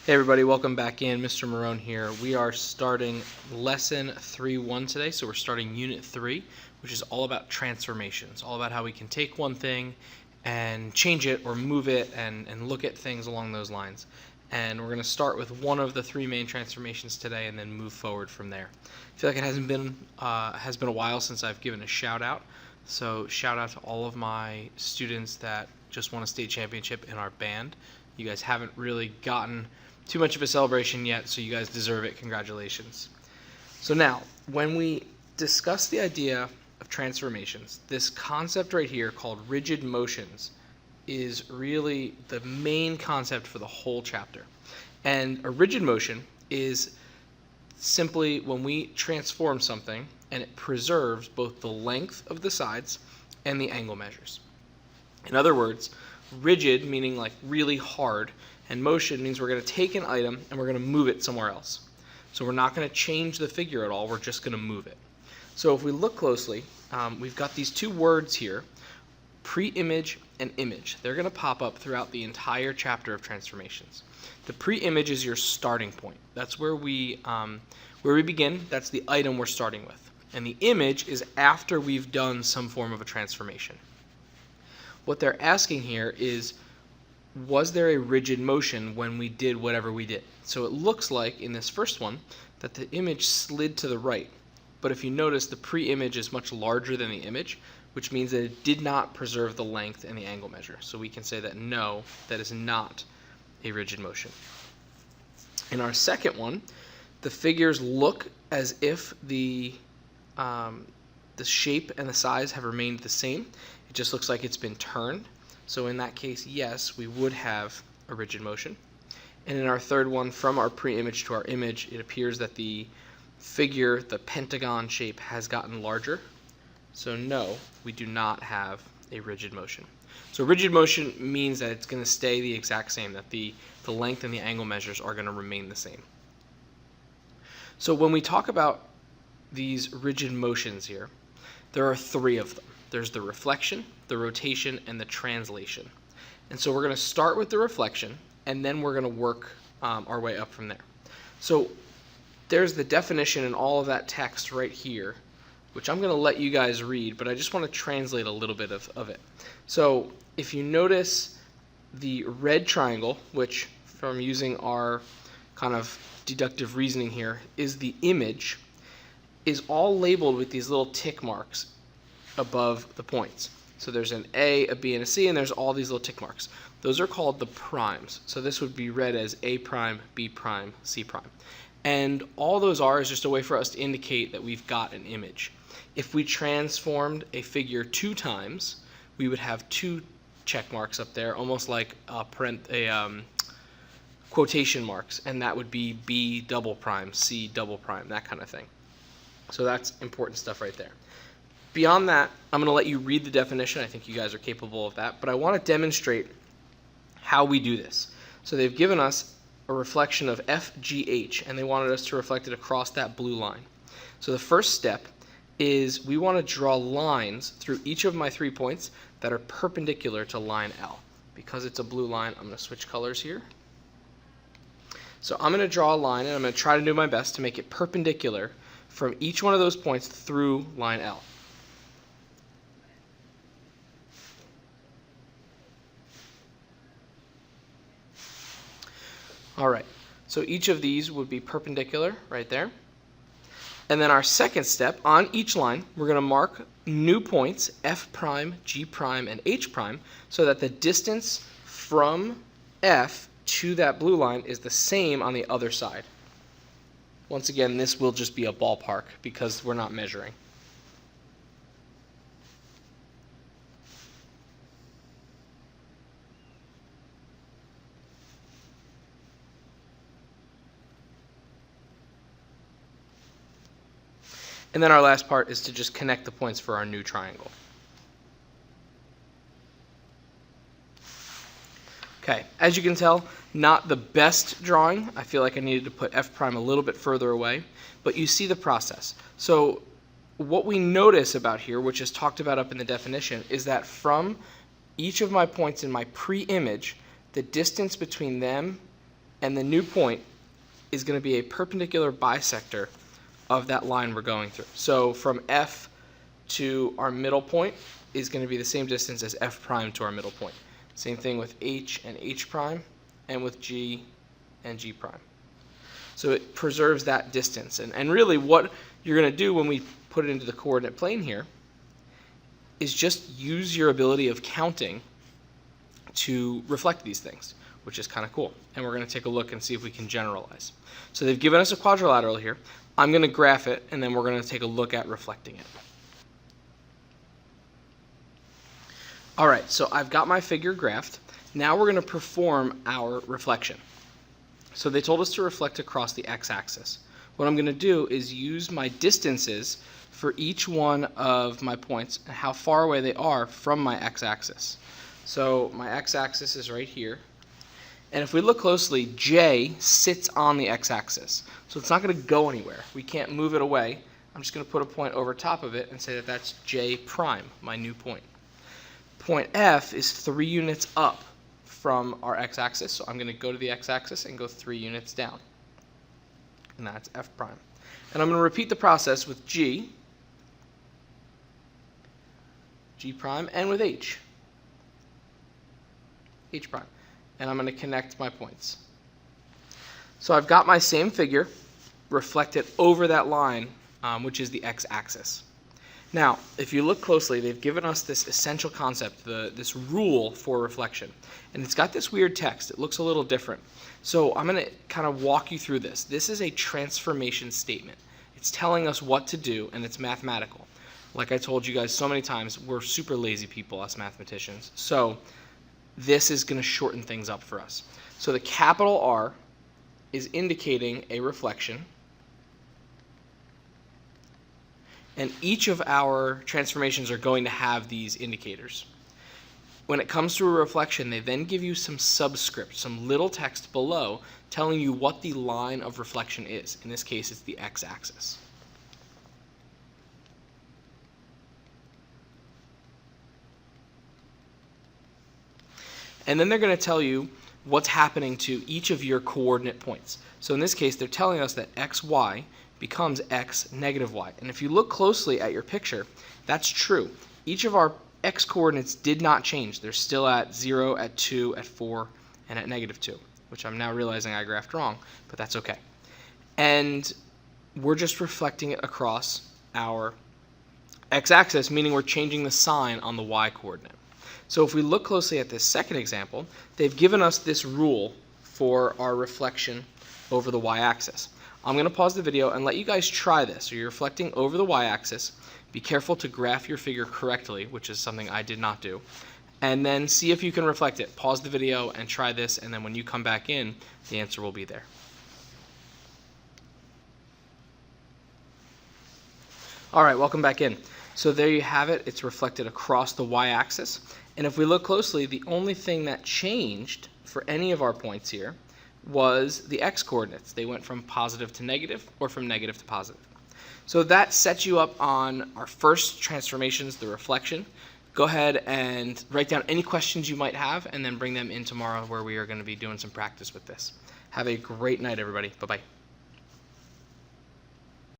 Hey everybody, welcome back in. Mr. Marone here. We are starting lesson 3.1 today, so we're starting unit 3, which is all about transformations, all about how we can take one thing and change it or move it and look at things along those lines. And we're going to start with one of the three main transformations today and then move forward from there. I feel like it has been a while since I've given a shout out, so shout out to all of my students that just won a state championship in our band. You guys haven't really gotten too much of a celebration yet, so you guys deserve it. Congratulations. So now, when we discuss the idea of transformations, this concept right here called rigid motions is really the main concept for the whole chapter. And a rigid motion is simply when we transform something and it preserves both the length of the sides and the angle measures. In other words, rigid meaning like really hard, and motion means we're going to take an item and we're going to move it somewhere else. So we're not going to change the figure at all, we're just going to move it. So if we look closely, we've got these two words here, pre-image and image. They're going to pop up throughout the entire chapter of transformations. The pre-image is your starting point. That's where we begin. That's the item we're starting with. And the image is after we've done some form of a transformation. What they're asking here is, was there a rigid motion when we did whatever we did? So it looks like in this first one that the image slid to the right. But if you notice, the pre-image is much larger than the image, which means that it did not preserve the length and the angle measure. So we can say that no, that is not a rigid motion. In our second one, the figures look as if the shape and the size have remained the same. It just looks like it's been turned. So in that case, yes, we would have a rigid motion. And in our third one, from our pre-image to our image, it appears that the figure, the pentagon shape, has gotten larger. So no, we do not have a rigid motion. So rigid motion means that it's going to stay the exact same, that the length and the angle measures are going to remain the same. So when we talk about these rigid motions here, there are three of them. There's the reflection, the rotation, and the translation. And so we're going to start with the reflection, and then we're going to work our way up from there. So there's the definition in all of that text right here, which I'm going to let you guys read, but I just want to translate a little bit of it. So if you notice the red triangle, which from using our kind of deductive reasoning here is the image, is all labeled with these little tick marks above the points. So there's an A, a B, and a C, and there's all these little tick marks. Those are called the primes. So this would be read as A prime, B prime, C prime. And all those are is just a way for us to indicate that we've got an image. If we transformed a figure 2 times, we would have 2 check marks up there, almost like quotation marks, and that would be B double prime, C double prime, that kind of thing. So that's important stuff right there. Beyond that, I'm going to let you read the definition. I think you guys are capable of that, but I want to demonstrate how we do this. So they've given us a reflection of FGH, and they wanted us to reflect it across that blue line. So the first step is we want to draw lines through each of my 3 points that are perpendicular to line L. Because it's a blue line, I'm going to switch colors here. So I'm going to draw a line, and I'm going to try to do my best to make it perpendicular from each one of those points through line L. All right, so each of these would be perpendicular right there. And then our second step, on each line, we're going to mark new points, F prime, G prime, and H prime, so that the distance from F to that blue line is the same on the other side. Once again, this will just be a ballpark because we're not measuring. And then our last part is to just connect the points for our new triangle. Okay, as you can tell, not the best drawing. I feel like I needed to put F prime a little bit further away, but you see the process. So what we notice about here, which is talked about up in the definition, is that from each of my points in my pre-image, the distance between them and the new point is going to be a perpendicular bisector of that line we're going through. So from F to our middle point is going to be the same distance as F prime to our middle point. Same thing with H and H prime, and with G and G prime. So it preserves that distance. And really what you're going to do when we put it into the coordinate plane here is just use your ability of counting to reflect these things, which is kind of cool. And we're going to take a look and see if we can generalize. So they've given us a quadrilateral here. I'm going to graph it, and then we're going to take a look at reflecting it. All right, so I've got my figure graphed. Now we're going to perform our reflection. So they told us to reflect across the x-axis. What I'm going to do is use my distances for each one of my points and how far away they are from my x-axis. So my x-axis is right here. And if we look closely, J sits on the x-axis. So it's not going to go anywhere. We can't move it away. I'm just going to put a point over top of it and say that that's J prime, my new point. Point F is 3 units up from our x-axis, so I'm going to go to the x-axis and go 3 units down. And that's F prime. And I'm going to repeat the process with G, G prime, and with H, H prime. And I'm going to connect my points. So I've got my same figure reflected over that line, which is the x-axis. Now, if you look closely, they've given us this essential concept, this rule for reflection. And it's got this weird text. It looks a little different. So I'm going to kind of walk you through this. This is a transformation statement. It's telling us what to do, and it's mathematical. Like I told you guys so many times, we're super lazy people, us mathematicians. So this is going to shorten things up for us. So the capital R is indicating a reflection. And each of our transformations are going to have these indicators. When it comes to a reflection, they then give you some subscript, some little text below telling you what the line of reflection is. In this case, it's the x-axis. And then they're going to tell you what's happening to each of your coordinate points. So in this case, they're telling us that xy becomes x negative y. And if you look closely at your picture, that's true. Each of our x coordinates did not change. They're still at 0, at 2, at 4, and at negative 2, which I'm now realizing I graphed wrong, but that's okay. And we're just reflecting it across our x-axis, meaning we're changing the sign on the y coordinate. So if we look closely at this second example, they've given us this rule for our reflection over the y-axis. I'm going to pause the video and let you guys try this. So you're reflecting over the y-axis. Be careful to graph your figure correctly, which is something I did not do. And then see if you can reflect it. Pause the video and try this, and then when you come back in, the answer will be there. All right, welcome back in. So there you have it. It's reflected across the y-axis. And if we look closely, the only thing that changed for any of our points here was the x-coordinates. They went from positive to negative or from negative to positive. So that sets you up on our first transformations, the reflection. Go ahead and write down any questions you might have and then bring them in tomorrow where we are going to be doing some practice with this. Have a great night, everybody. Bye-bye.